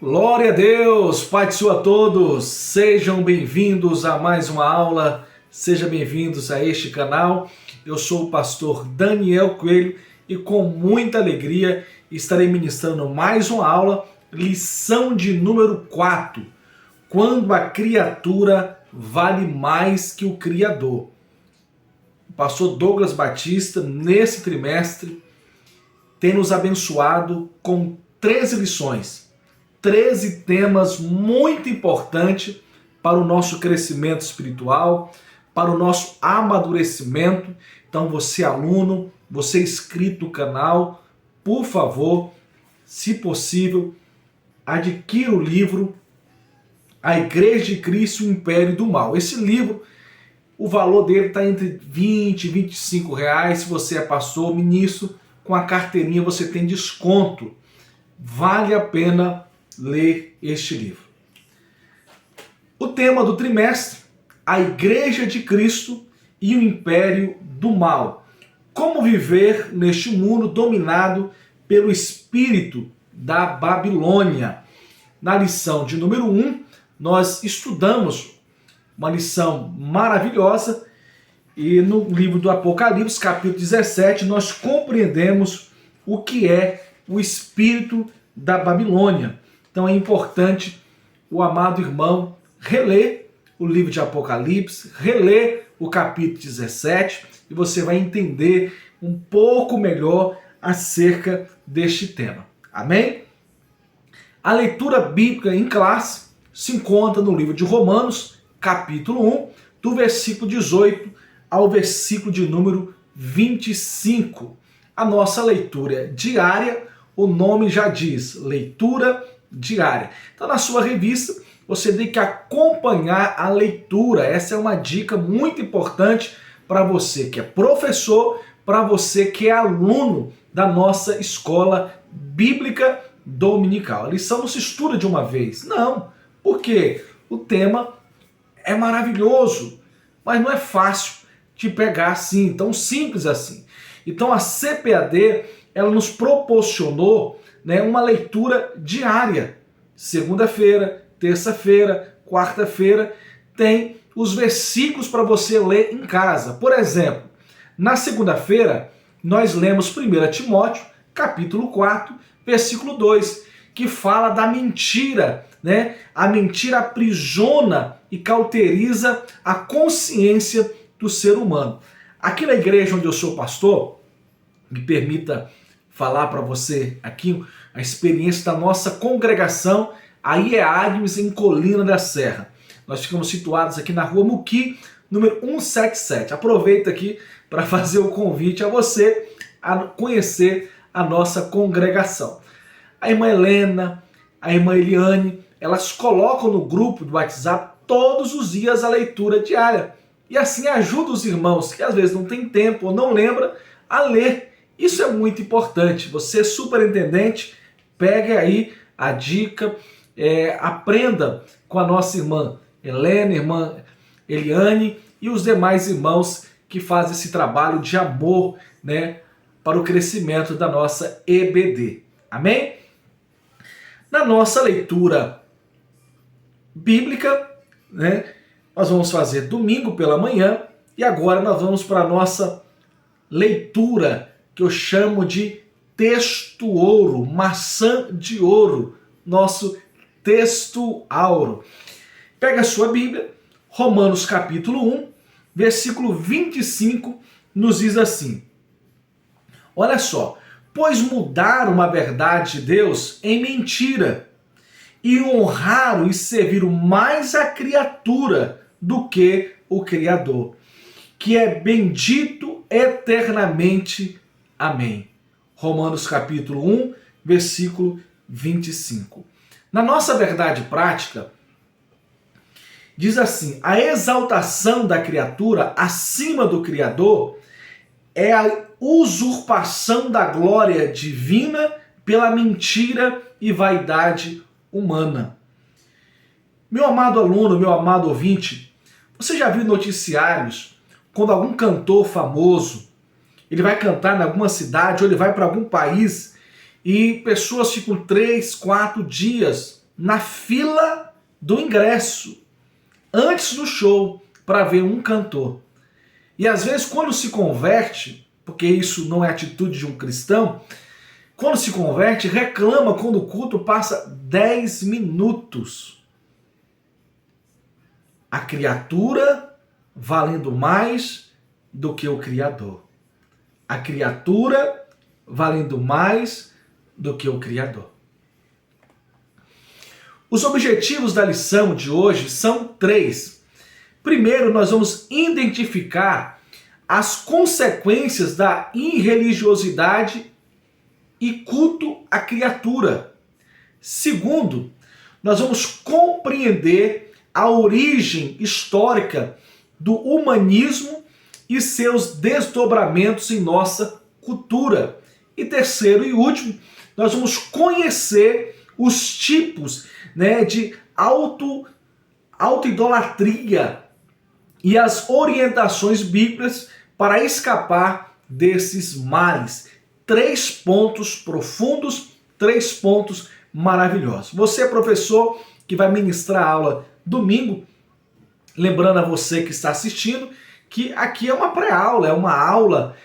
Glória a Deus, Pai de a todos, sejam bem-vindos a mais uma aula, sejam bem-vindos a este canal. Eu sou o pastor Daniel Coelho e com muita alegria estarei ministrando mais uma aula, lição de número 4, quando a criatura vale mais que o Criador. O pastor Douglas Batista, nesse trimestre, tem nos abençoado com 13 lições. 13 temas muito importantes para o nosso crescimento espiritual, para o nosso amadurecimento. Então você aluno, você inscrito no canal, por favor, se possível, adquira o livro A Igreja de Cristo e o Império do Mal. Esse livro, o valor dele está entre 20 e 25 reais. Se você é pastor, ministro, com a carteirinha você tem desconto. Vale a pena ler este livro. O tema do trimestre: a Igreja de Cristo e o Império do Mal. Como viver neste mundo dominado pelo espírito da Babilônia. Na lição de número 1, nós estudamos uma lição maravilhosa e no livro do Apocalipse, capítulo 17, nós compreendemos o que é o espírito da Babilônia. Então é importante o amado irmão reler o livro de Apocalipse, reler o capítulo 17 e você vai entender um pouco melhor acerca deste tema. Amém? A leitura bíblica em classe se encontra no livro de Romanos, capítulo 1, do versículo 18 ao versículo de número 25. A nossa leitura diária, o nome já diz, leitura diária. Então, na sua revista, você tem que acompanhar a leitura. Essa é uma dica muito importante para você que é professor, para você que é aluno da nossa escola bíblica dominical. A lição não se estuda de uma vez, não, porque o tema é maravilhoso, mas não é fácil de pegar assim, tão simples assim. Então a CPAD, ela nos proporcionou, uma leitura diária. Segunda-feira, terça-feira, quarta-feira, tem os versículos para você ler em casa. Por exemplo, na segunda-feira, nós lemos 1 Timóteo, capítulo 4, versículo 2, que fala da mentira, A mentira aprisiona e cauteriza a consciência do ser humano. Aqui na igreja onde eu sou pastor, me permita falar para você aqui a experiência da nossa congregação, a IEAGMES, em Colina da Serra. Nós ficamos situados aqui na rua Muqui, número 177. Aproveito aqui para fazer o convite a você a conhecer a nossa congregação. A irmã Helena, a irmã Eliane, elas colocam no grupo do WhatsApp todos os dias a leitura diária. E assim ajuda os irmãos que às vezes não tem tempo ou não lembra a ler. Isso é muito importante. Você, superintendente, pegue aí a dica, aprenda com a nossa irmã Helena, irmã Eliane e os demais irmãos que fazem esse trabalho de amor, para o crescimento da nossa EBD. Amém? Na nossa leitura bíblica, nós vamos fazer domingo pela manhã e agora nós vamos para a nossa leitura que eu chamo de texto ouro, maçã de ouro, nosso texto auro. Pega a sua Bíblia, Romanos capítulo 1, versículo 25, nos diz assim: olha só, pois mudaram a verdade de Deus em mentira e honraram e serviram mais a criatura do que o Criador, que é bendito eternamente. Amém. Romanos capítulo 1, versículo 25. Na nossa verdade prática, diz assim: a exaltação da criatura acima do Criador é a usurpação da glória divina pela mentira e vaidade humana. Meu amado aluno, meu amado ouvinte, você já viu noticiários quando algum cantor famoso ele vai cantar em alguma cidade ou ele vai para algum país e pessoas ficam 3, 4 dias na fila do ingresso, antes do show, para ver um cantor. E às vezes quando se converte, porque isso não é atitude de um cristão, quando se converte, reclama quando o culto passa 10 minutos. A criatura valendo mais do que o Criador. A criatura valendo mais do que o Criador. Os objetivos da lição de hoje são 3. Primeiro, nós vamos identificar as consequências da irreligiosidade e culto à criatura. Segundo, nós vamos compreender a origem histórica do humanismo e seus desdobramentos em nossa cultura. E terceiro e último, nós vamos conhecer os tipos, de autoidolatria e as orientações bíblicas para escapar desses males. 3 pontos profundos, 3 pontos maravilhosos. Você, professor, que vai ministrar a aula domingo, lembrando a você que está assistindo, que aqui é uma pré-aula, é uma aula,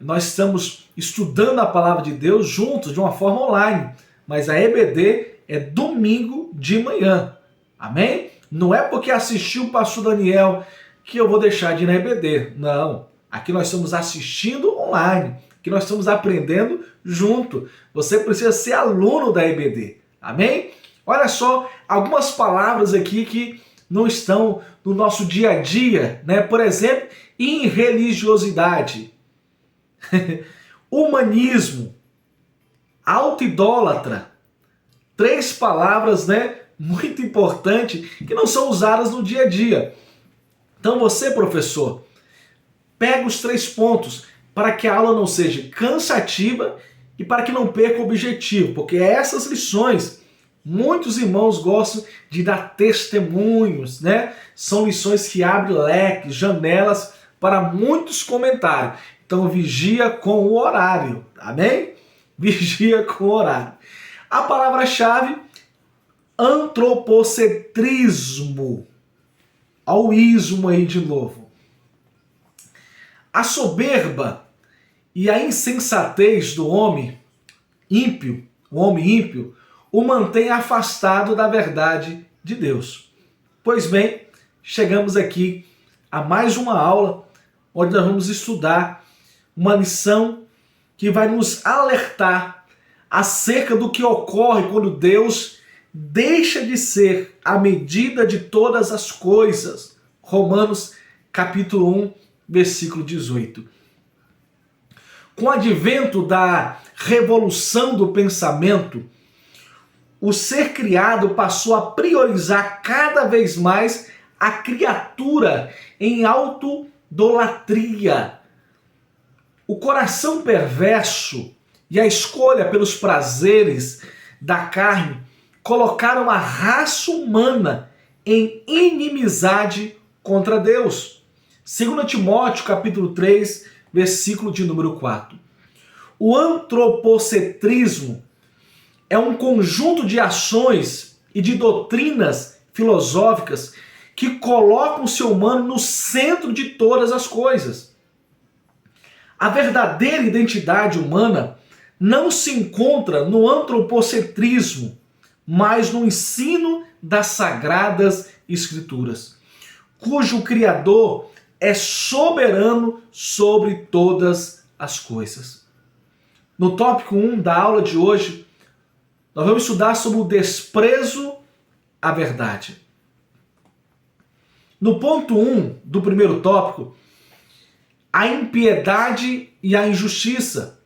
Nós estamos estudando a palavra de Deus juntos, de uma forma online, mas a EBD é domingo de manhã, amém? Não é porque assistiu o pastor Daniel que eu vou deixar de ir na EBD, não. Aqui nós estamos assistindo online, aqui nós estamos aprendendo junto. Você precisa ser aluno da EBD, amém? Olha só, algumas palavras aqui que não estão no nosso dia a dia, Por exemplo, irreligiosidade, humanismo, autoidólatra. 3 palavras, muito importantes que não são usadas no dia a dia. Então você, professor, pega os 3 pontos para que a aula não seja cansativa e para que não perca o objetivo, porque essas lições, muitos irmãos gostam de dar testemunhos, São lições que abrem leques, janelas para muitos comentários. Então vigia com o horário, amém? Vigia com o horário. A palavra-chave, antropocentrismo. Olha o ismo aí de novo. A soberba e a insensatez do homem ímpio, o mantém afastado da verdade de Deus. Pois bem, chegamos aqui a mais uma aula onde nós vamos estudar uma lição que vai nos alertar acerca do que ocorre quando Deus deixa de ser a medida de todas as coisas. Romanos capítulo 1, versículo 18. Com o advento da revolução do pensamento, o ser criado passou a priorizar cada vez mais a criatura em autoidolatria. O coração perverso e a escolha pelos prazeres da carne colocaram a raça humana em inimizade contra Deus. 2 Timóteo capítulo 3, versículo de número 4. O antropocentrismo é um conjunto de ações e de doutrinas filosóficas que colocam o ser humano no centro de todas as coisas. A verdadeira identidade humana não se encontra no antropocentrismo, mas no ensino das Sagradas Escrituras, cujo Criador é soberano sobre todas as coisas. No tópico 1 da aula de hoje, nós vamos estudar sobre o desprezo à verdade. No ponto 1 do primeiro tópico, a impiedade e a injustiça.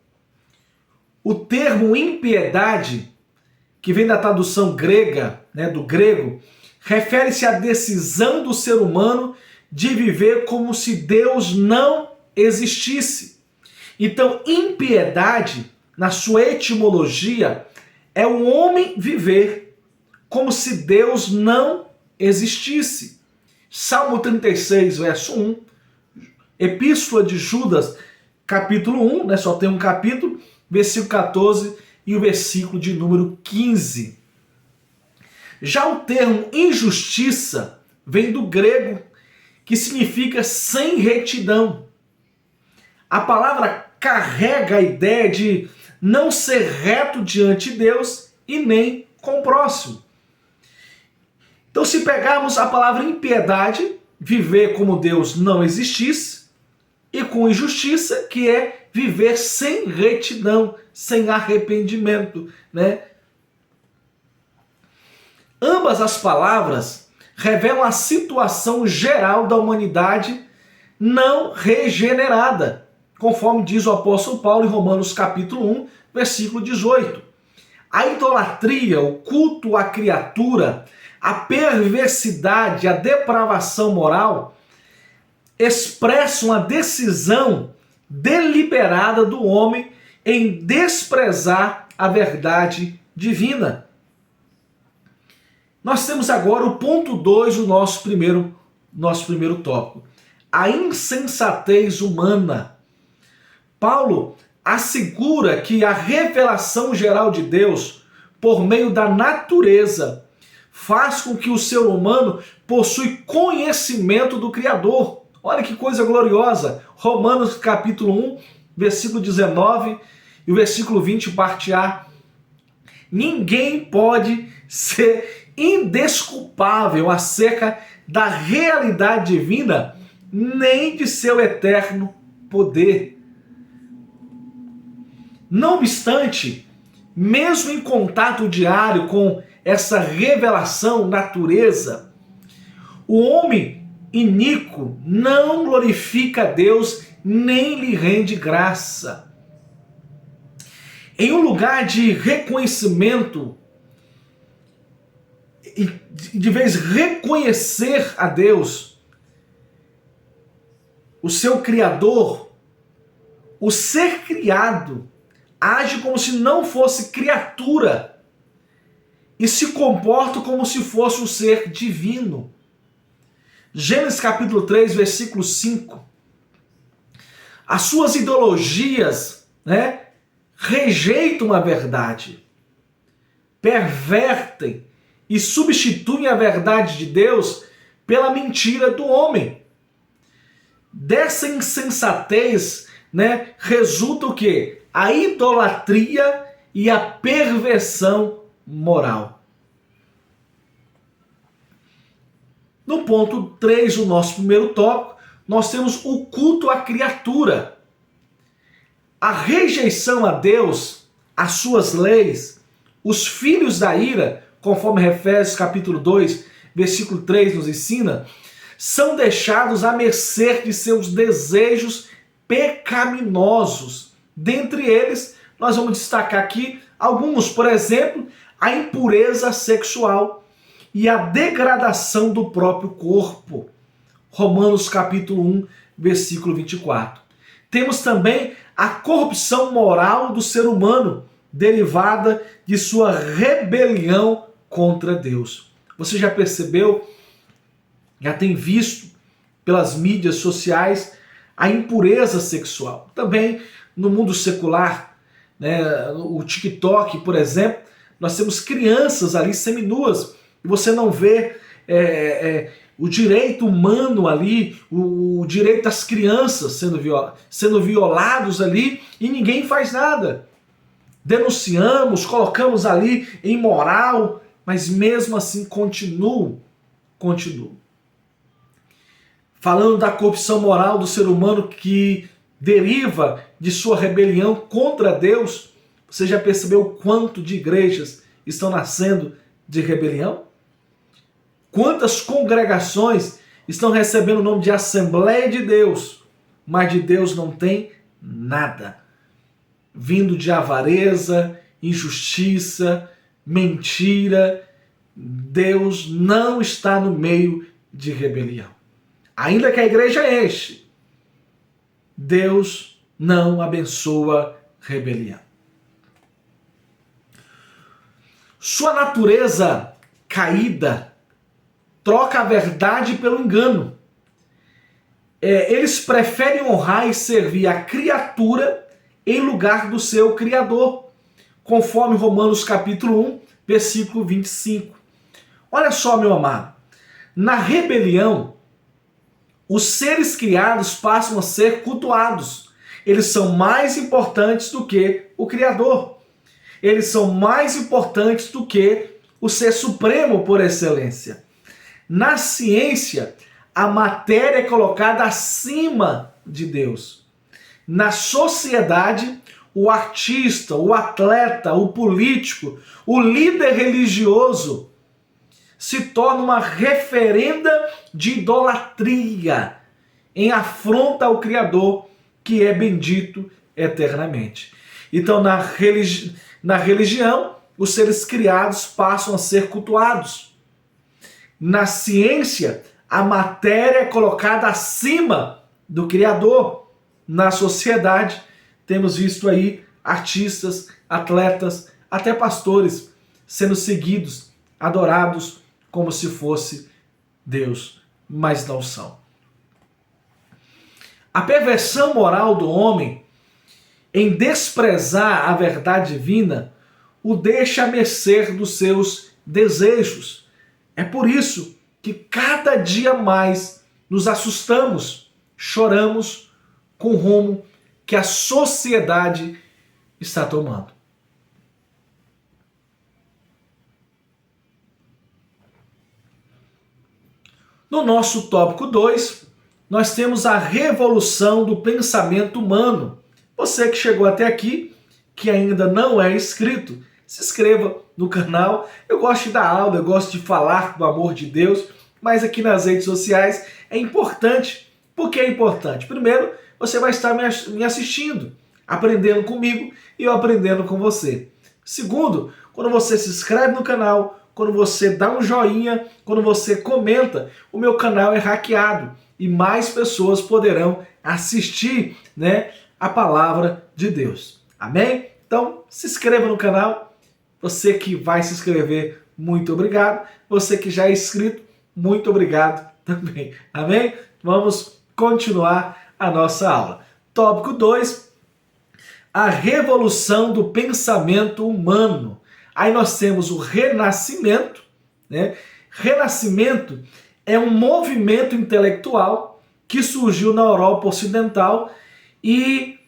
O termo impiedade, que vem da tradução grega, do grego, refere-se à decisão do ser humano de viver como se Deus não existisse. Então, impiedade, na sua etimologia, é o homem viver como se Deus não existisse. Salmo 36, verso 1, Epístola de Judas, capítulo 1, só tem um capítulo, versículo 14 e o versículo de número 15. Já o termo injustiça vem do grego, que significa sem retidão. A palavra carrega a ideia de não ser reto diante de Deus e nem com o próximo. Então, se pegarmos a palavra impiedade, viver como Deus não existisse, e com injustiça, que é viver sem retidão, sem arrependimento, né? Ambas as palavras revelam a situação geral da humanidade não regenerada, conforme diz o apóstolo Paulo em Romanos capítulo 1, versículo 18. A idolatria, o culto à criatura, a perversidade, a depravação moral expressam a decisão deliberada do homem em desprezar a verdade divina. Nós temos agora o ponto 2 do nosso primeiro tópico. A insensatez humana. Paulo assegura que a revelação geral de Deus, por meio da natureza, faz com que o ser humano possui conhecimento do Criador. Olha que coisa gloriosa. Romanos capítulo 1, versículo 19 e o versículo 20, parte A. Ninguém pode ser indesculpável acerca da realidade divina, nem de seu eterno poder. Não obstante, mesmo em contato diário com essa revelação, natureza, o homem iníquo não glorifica a Deus nem lhe rende graça. Em um lugar de reconhecimento, de vez reconhecer a Deus, o seu Criador, o ser criado age como se não fosse criatura e se comporta como se fosse um ser divino. Gênesis capítulo 3, versículo 5. As suas ideologias, rejeitam a verdade, pervertem e substituem a verdade de Deus pela mentira do homem. Dessa insensatez, resulta o quê? A idolatria e a perversão moral. No ponto 3 do nosso primeiro tópico, nós temos o culto à criatura. A rejeição a Deus, as suas leis, os filhos da ira, conforme Efésios capítulo 2, versículo 3 nos ensina, são deixados à mercê de seus desejos pecaminosos. Dentre eles, nós vamos destacar aqui alguns, por exemplo, a impureza sexual e a degradação do próprio corpo. Romanos capítulo 1, versículo 24. Temos também a corrupção moral do ser humano, derivada de sua rebelião contra Deus. Você já percebeu, já tem visto pelas mídias sociais a impureza sexual. Também no mundo secular, o TikTok, por exemplo, nós temos crianças ali seminuas e você não vê o direito humano ali, o direito das crianças sendo violados ali e ninguém faz nada. Denunciamos, colocamos ali em moral, mas mesmo assim continuam. Falando da corrupção moral do ser humano que deriva de sua rebelião contra Deus, você já percebeu o quanto de igrejas estão nascendo de rebelião? Quantas congregações estão recebendo o nome de Assembleia de Deus, mas de Deus não tem nada? Vindo de avareza, injustiça, mentira, Deus não está no meio de rebelião. Ainda que a igreja enche, Deus não abençoa rebelião. Sua natureza caída troca a verdade pelo engano. Eles preferem honrar e servir a criatura em lugar do seu Criador, conforme Romanos capítulo 1, versículo 25. Olha só, meu amado, na rebelião, os seres criados passam a ser cultuados. Eles são mais importantes do que o Criador. Eles são mais importantes do que o Ser Supremo por excelência. Na ciência, a matéria é colocada acima de Deus. Na sociedade, o artista, o atleta, o político, o líder religioso se torna uma referenda de idolatria em afronta ao Criador, que é bendito eternamente. Então, na religião, os seres criados passam a ser cultuados. Na ciência, a matéria é colocada acima do Criador. Na sociedade, temos visto aí artistas, atletas, até pastores sendo seguidos, adorados como se fosse Deus, mas não são. A perversão moral do homem em desprezar a verdade divina o deixa à mercê dos seus desejos. É por isso que cada dia mais nos assustamos, choramos com o rumo que a sociedade está tomando. No nosso tópico 2, nós temos a revolução do pensamento humano. Você que chegou até aqui, que ainda não é inscrito, se inscreva no canal. Eu gosto de dar aula, eu gosto de falar do amor de Deus, mas aqui nas redes sociais é importante. Por que é importante? Primeiro, você vai estar me assistindo, aprendendo comigo e eu aprendendo com você. Segundo, quando você se inscreve no canal, quando você dá um joinha, quando você comenta, o meu canal é hackeado e mais pessoas poderão assistir, a palavra de Deus. Amém? Então, se inscreva no canal. Você que vai se inscrever, muito obrigado. Você que já é inscrito, muito obrigado também. Amém? Vamos continuar a nossa aula. Tópico 2, a revolução do pensamento humano. Aí nós temos o Renascimento. Renascimento é um movimento intelectual que surgiu na Europa Ocidental e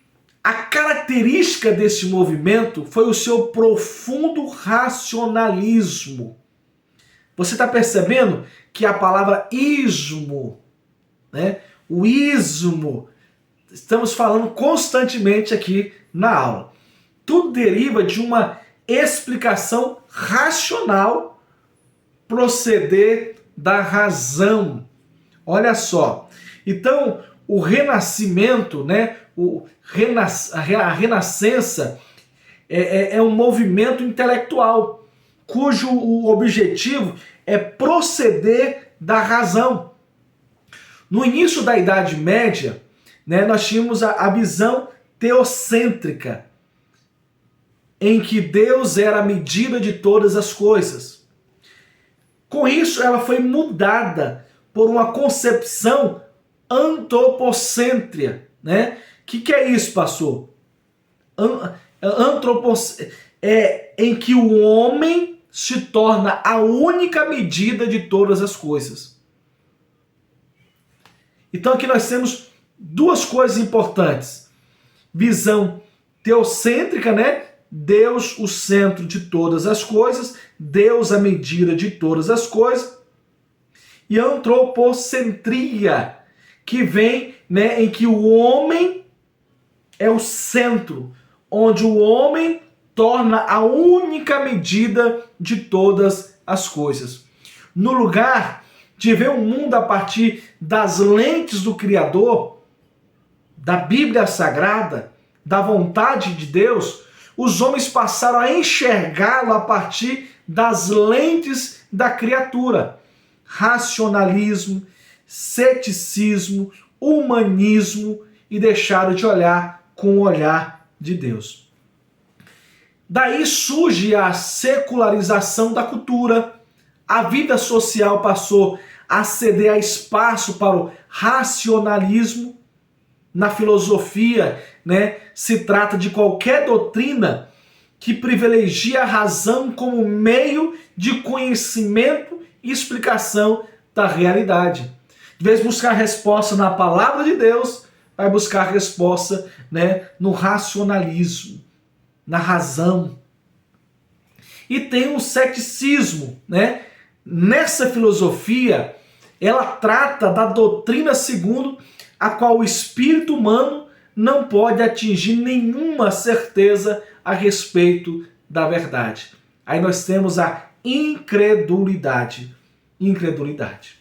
a característica desse movimento foi o seu profundo racionalismo. Você está percebendo que a palavra ismo, o ismo, estamos falando constantemente aqui na aula. Tudo deriva de uma explicação racional, proceder da razão. Olha só. Então, o renascimento, a renascença é um movimento intelectual cujo o objetivo é proceder da razão. No início da Idade Média, nós tínhamos a visão teocêntrica, em que Deus era a medida de todas as coisas. Com isso, ela foi mudada por uma concepção antropocêntrica. Que é isso, pastor? É em que o homem se torna a única medida de todas as coisas. Então aqui nós temos duas coisas importantes. Visão teocêntrica, Deus o centro de todas as coisas, Deus a medida de todas as coisas. E antropocentria, que vem em que o homem é o centro, onde o homem torna a única medida de todas as coisas. No lugar de ver o mundo a partir das lentes do Criador, da Bíblia Sagrada, da vontade de Deus, os homens passaram a enxergá-lo a partir das lentes da criatura. Racionalismo, ceticismo, humanismo, e deixaram de olhar com o olhar de Deus. Daí surge a secularização da cultura. A vida social passou a ceder a espaço para o racionalismo. Na filosofia, se trata de qualquer doutrina que privilegia a razão como meio de conhecimento explicação da realidade. De vez de buscar resposta na palavra de Deus, vai buscar resposta, né, no racionalismo, na razão. E tem um ceticismo, né? Nessa filosofia, ela trata da doutrina segundo a qual o espírito humano não pode atingir nenhuma certeza a respeito da verdade. Aí nós temos a incredulidade. Incredulidade.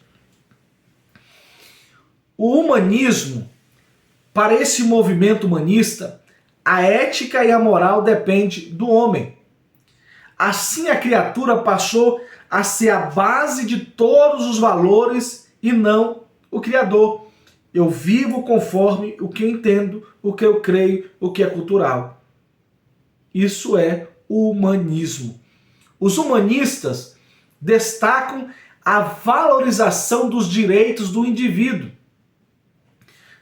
O humanismo, para esse movimento humanista, a ética e a moral dependem do homem. Assim a criatura passou a ser a base de todos os valores e não o Criador. Eu vivo conforme o que eu entendo, o que eu creio, o que é cultural. Isso é o humanismo. Os humanistas destacam a valorização dos direitos do indivíduo.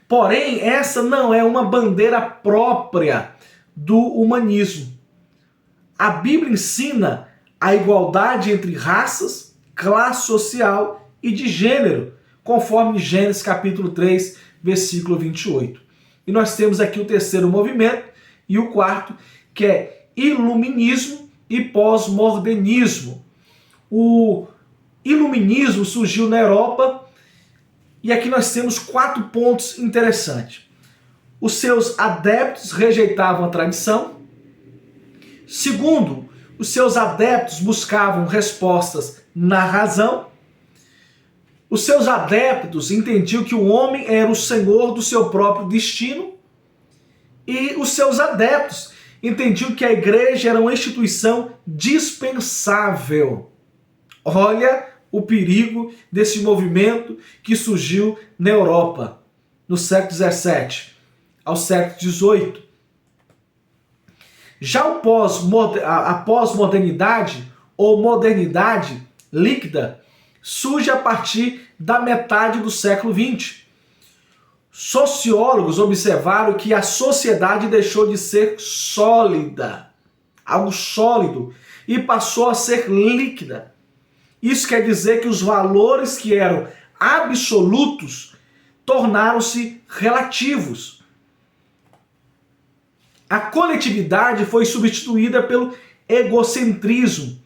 Porém, essa não é uma bandeira própria do humanismo. A Bíblia ensina a igualdade entre raças, classe social e de gênero, conforme Gênesis capítulo 3, versículo 28. E nós temos aqui o terceiro movimento e o quarto, que é iluminismo e pós-modernismo. O iluminismo surgiu na Europa e aqui nós temos 4 pontos interessantes. Os seus adeptos rejeitavam a tradição. Segundo, os seus adeptos buscavam respostas na razão. Os seus adeptos entendiam que o homem era o senhor do seu próprio destino. E os seus adeptos entendiam que a igreja era uma instituição dispensável. Olha o perigo desse movimento que surgiu na Europa, no século XVII ao século XVIII. Já a pós-modernidade ou modernidade líquida surge a partir da metade do século XX. Sociólogos observaram que a sociedade deixou de ser sólida, algo sólido, e passou a ser líquida. Isso quer dizer que os valores que eram absolutos tornaram-se relativos. A coletividade foi substituída pelo egocentrismo,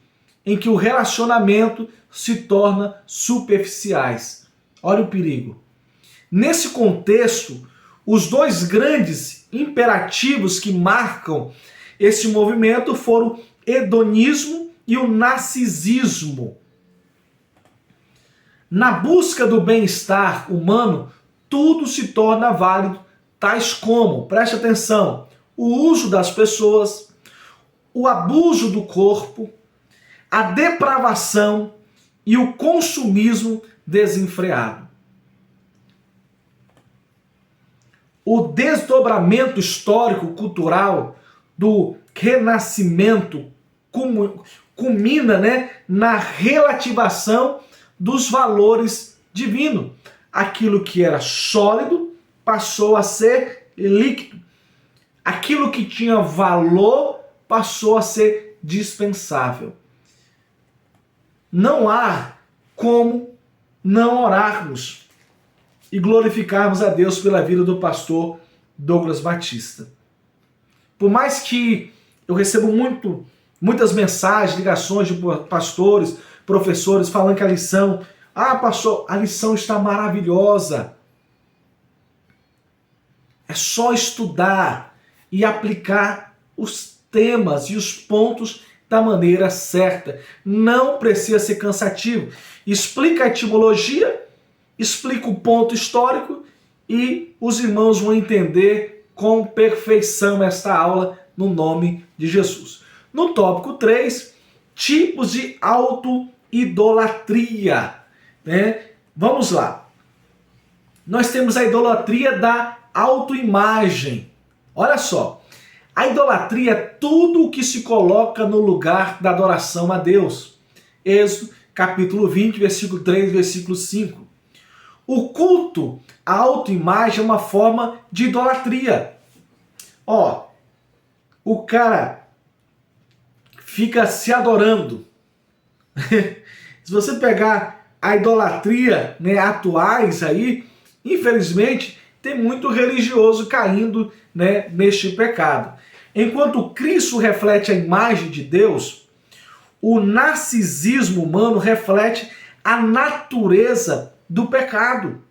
em que o relacionamento se torna superficiais. Olha o perigo. Nesse contexto, os 2 grandes imperativos que marcam esse movimento foram o hedonismo e o narcisismo. Na busca do bem-estar humano, tudo se torna válido, tais como, preste atenção, o uso das pessoas, o abuso do corpo, a depravação e o consumismo desenfreado. O desdobramento histórico-cultural do Renascimento culmina, na relativação dos valores divinos. Aquilo que era sólido passou a ser líquido. Aquilo que tinha valor passou a ser dispensável. Não há como não orarmos e glorificarmos a Deus pela vida do pastor Douglas Batista. Por mais que eu recebo muitas mensagens, ligações de pastores, professores falando que a lição, pastor, a lição está maravilhosa. É só estudar e aplicar os temas e os pontos da maneira certa. Não precisa ser cansativo. Explica a etimologia, explica o ponto histórico e os irmãos vão entender com perfeição esta aula no nome de Jesus. No tópico 3, tipos de auto-idolatria. Vamos lá. Nós temos a idolatria da autoimagem. Olha só. A idolatria é tudo o que se coloca no lugar da adoração a Deus. Êxodo, capítulo 20, versículo 3, versículo 5. O culto à autoimagem é uma forma de idolatria. O cara fica se adorando. Se você pegar a idolatria, né, atuais aí, infelizmente, tem muito religioso caindo, né, neste pecado. Enquanto Cristo reflete a imagem de Deus, o narcisismo humano reflete a natureza do pecado.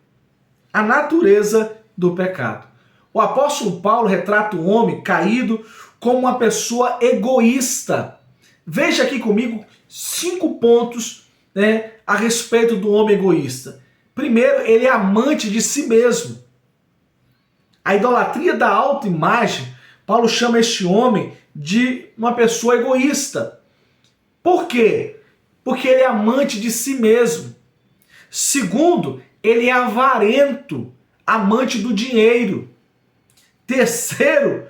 A natureza do pecado. O apóstolo Paulo retrata o homem caído como uma pessoa egoísta. Veja aqui comigo 5 pontos, né, a respeito do homem egoísta. Primeiro, ele é amante de si mesmo. A idolatria da autoimagem, Paulo chama este homem de uma pessoa egoísta. Por quê? Porque ele é amante de si mesmo. Segundo, ele é avarento, amante do dinheiro. Terceiro,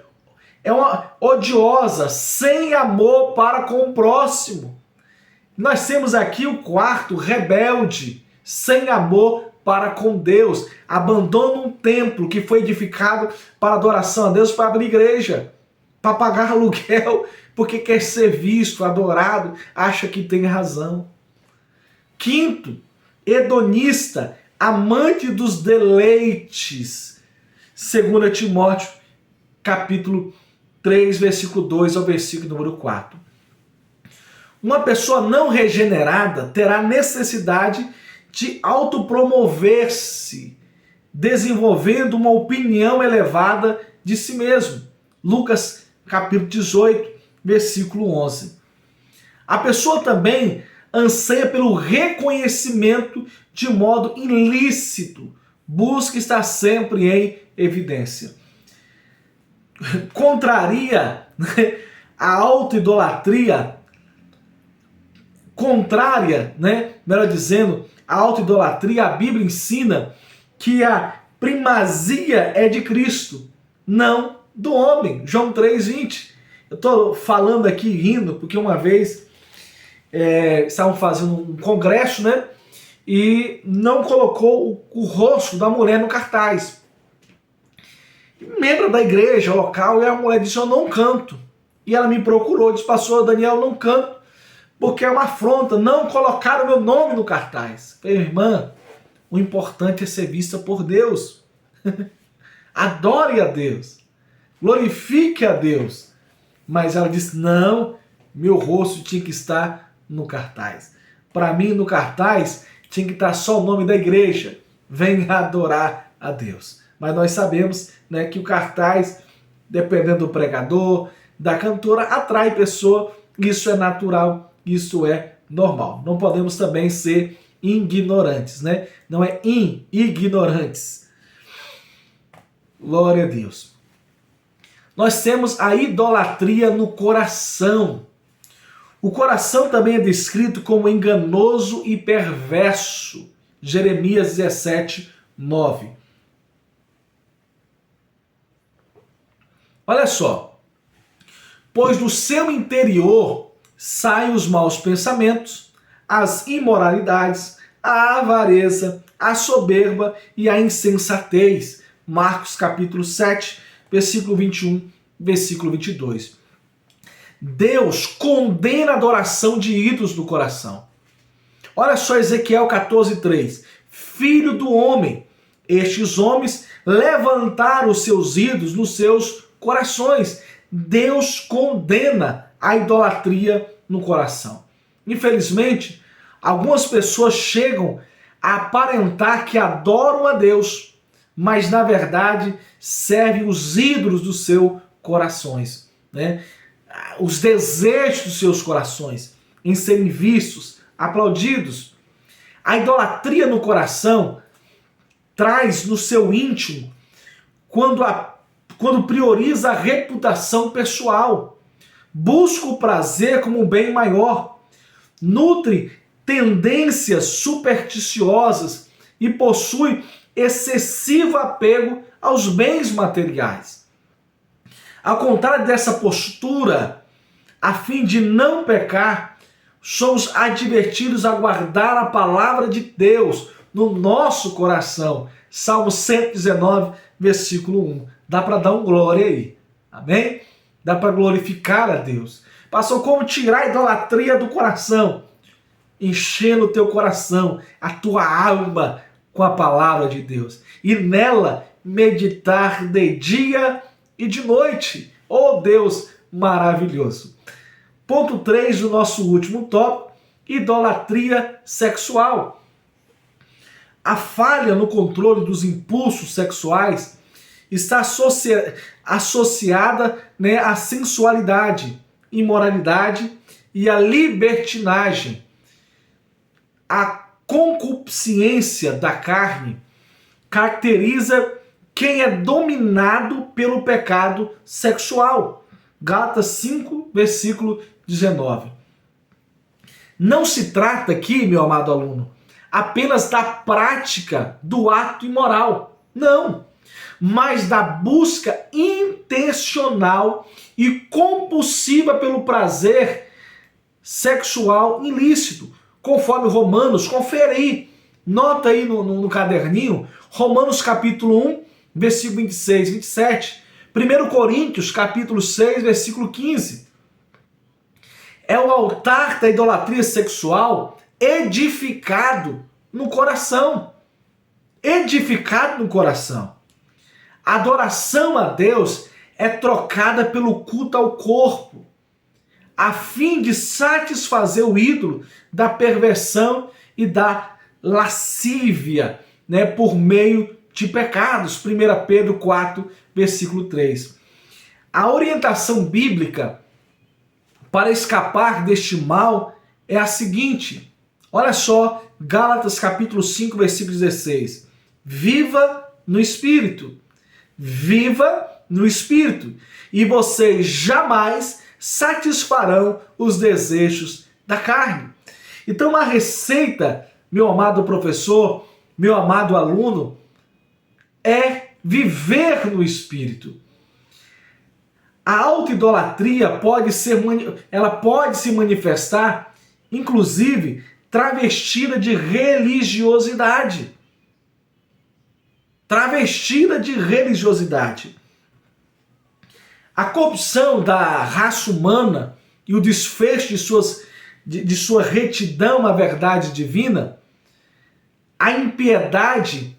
é uma odiosa, sem amor para com o próximo. Nós temos aqui o quarto, rebelde, sem amor para com Deus. Abandona um templo que foi edificado para adoração a Deus, para abrir igreja, para pagar aluguel, porque quer ser visto, adorado, acha que tem razão. Quinto, hedonista, amante dos deleites. 2 Timóteo, capítulo 3, versículo 2 ao versículo número 4. Uma pessoa não regenerada terá necessidade de autopromover-se, desenvolvendo uma opinião elevada de si mesmo. Lucas, capítulo 18, versículo 11. A pessoa também anseia pelo reconhecimento de modo ilícito, busca estar sempre em evidência. Contraria a autoidolatria, melhor dizendo, a autoidolatria, a Bíblia ensina que a primazia é de Cristo, não do homem. João 3,20. Eu estou falando aqui rindo, porque uma vez estavam fazendo um congresso, né? E não colocou o rosto da mulher no cartaz. Membro da igreja local, e a mulher disse: eu não canto. E ela me procurou, disse: pastor Daniel, eu não canto, porque é uma afronta, não colocaram meu nome no cartaz. Falei: irmã, o importante é ser vista por Deus. Adore a Deus, glorifique a Deus. Mas ela disse: não, meu rosto tinha que estar no cartaz. Para mim, no cartaz, tinha que estar só o nome da igreja. Venha adorar a Deus. Mas nós sabemos, né, que o cartaz, dependendo do pregador, da cantora, atrai pessoa. Isso é natural, isso é normal. Não podemos também ser ignorantes, né? Não é ignorantes. Glória a Deus. Nós temos a idolatria no coração. O coração também é descrito como enganoso e perverso. Jeremias 17, 9. Olha só. Pois do seu interior saem os maus pensamentos, as imoralidades, a avareza, a soberba e a insensatez. Marcos capítulo 7, versículo 21, versículo 22. Deus condena a adoração de ídolos no coração. Olha só Ezequiel 14:3. Filho do homem, estes homens levantaram os seus ídolos nos seus corações. Deus condena a idolatria no coração. Infelizmente, algumas pessoas chegam a aparentar que adoram a Deus, mas na verdade servem os ídolos dos seus corações, né? Os desejos dos seus corações em serem vistos, aplaudidos. A idolatria no coração traz no seu íntimo quando prioriza a reputação pessoal, busca o prazer como um bem maior, nutre tendências supersticiosas e possui excessivo apego aos bens materiais. Ao contrário dessa postura, a fim de não pecar, somos advertidos a guardar a palavra de Deus no nosso coração. Salmo 119, versículo 1. Dá para dar um glória aí. Amém? Dá para glorificar a Deus. Pastor, como tirar a idolatria do coração? enchendo o teu coração, a tua alma com a palavra de Deus. E nela meditar de dia e de noite. Oh Deus maravilhoso. Ponto 3 do nosso último tópico, idolatria sexual. A falha no controle dos impulsos sexuais está associada, à sensualidade, imoralidade e à libertinagem. A concupiscência da carne caracteriza quem é dominado pelo pecado sexual. Gálatas 5, versículo 19. Não se trata aqui, meu amado aluno, apenas da prática do ato imoral. Não. Mas da busca intencional e compulsiva pelo prazer sexual ilícito. Conforme Romanos, confere aí. Nota aí no caderninho, Romanos capítulo 1, versículo 26 e 27. 1 Coríntios capítulo 6, versículo 15. É o altar da idolatria sexual edificado no coração. Edificado no coração. A adoração a Deus é trocada pelo culto ao corpo, a fim de satisfazer o ídolo da perversão e da lascívia, por meio de pecados. 1 Pedro 4, versículo 3. A orientação bíblica para escapar deste mal é a seguinte. Olha só, Gálatas capítulo 5, versículo 16. Viva no Espírito. Viva no Espírito. E vocês jamais satisfarão os desejos da carne. Então a receita, meu amado professor, meu amado aluno, é viver no Espírito. A autoidolatria pode se manifestar, inclusive, travestida de religiosidade. Travestida de religiosidade. A corrupção da raça humana e o desfecho de sua retidão à verdade divina, a impiedade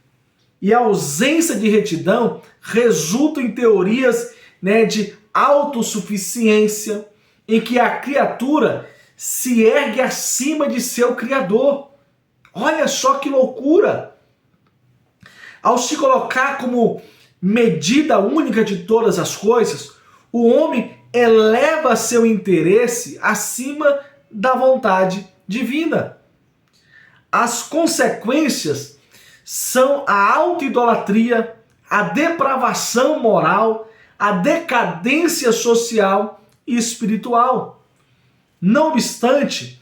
e a ausência de retidão resultam em teorias de autossuficiência, em que a criatura se ergue acima de seu Criador. Olha só que loucura! Ao se colocar como medida única de todas as coisas, o homem eleva seu interesse acima da vontade divina. As consequências são a autoidolatria, a depravação moral, a decadência social e espiritual. Não obstante,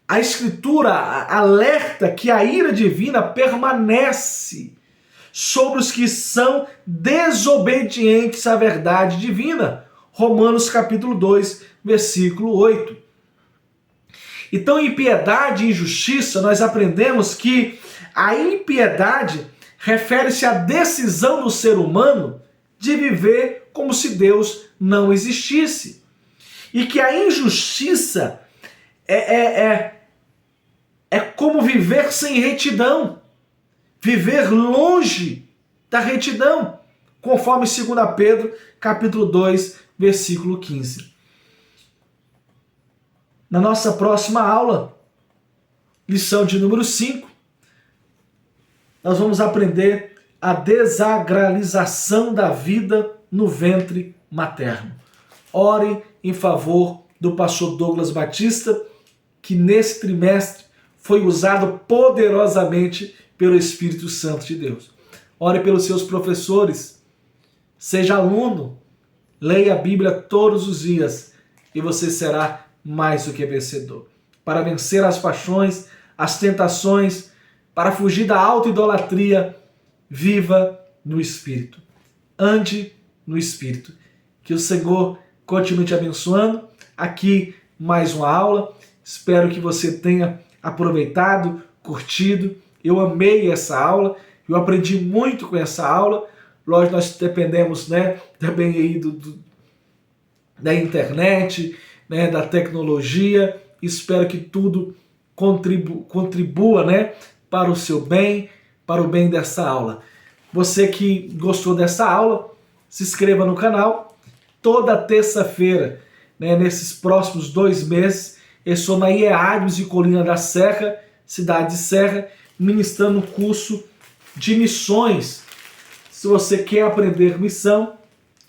a Escritura alerta que a ira divina permanece sobre os que são desobedientes à verdade divina. Romanos capítulo 2, versículo 8. Então, em impiedade e injustiça, nós aprendemos que a impiedade refere-se à decisão do ser humano de viver como se Deus não existisse. E que a injustiça é como viver sem retidão, viver longe da retidão, conforme 2 Pedro, capítulo 2, versículo 15. Na nossa próxima aula, lição de número 5, nós vamos aprender a desagralização da vida no ventre materno. Ore em favor do pastor Douglas Batista, que nesse trimestre foi usado poderosamente pelo Espírito Santo de Deus. Ore pelos seus professores, seja aluno, leia a Bíblia todos os dias e você será mais do que vencedor. Para vencer as paixões, as tentações, para fugir da autoidolatria, viva no Espírito. Ande no Espírito. Que o Senhor continue te abençoando. Aqui mais uma aula. Espero que você tenha aproveitado, curtido. Eu amei essa aula. Eu aprendi muito com essa aula. Lógico, nós dependemos, também aí da internet, da tecnologia. Espero que tudo contribua, né, para o seu bem, para o bem dessa aula. Você que gostou dessa aula, se inscreva no canal. Toda terça-feira, né, nesses próximos 2 meses, eu estou na IEADMES de Colina da Serra, cidade de Serra, ministrando um curso de missões. Se você quer aprender missão,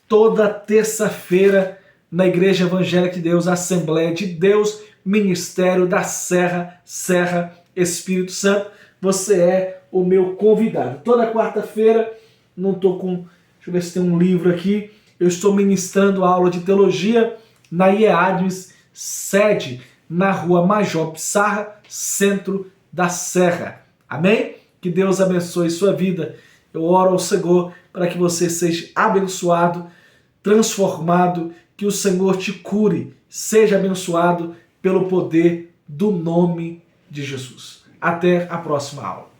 toda terça-feira na Igreja Evangélica de Deus, Assembleia de Deus, Ministério da Serra, Espírito Santo, você é o meu convidado. Toda quarta-feira, não estou com... Deixa eu ver se tem um livro aqui. Eu estou ministrando aula de teologia na IEADMES, sede na rua Major Pissarra, centro da Serra. Amém? Que Deus abençoe sua vida. Eu oro ao Senhor para que você seja abençoado, transformado, que o Senhor te cure, seja abençoado pelo poder do nome de Jesus. Até a próxima aula.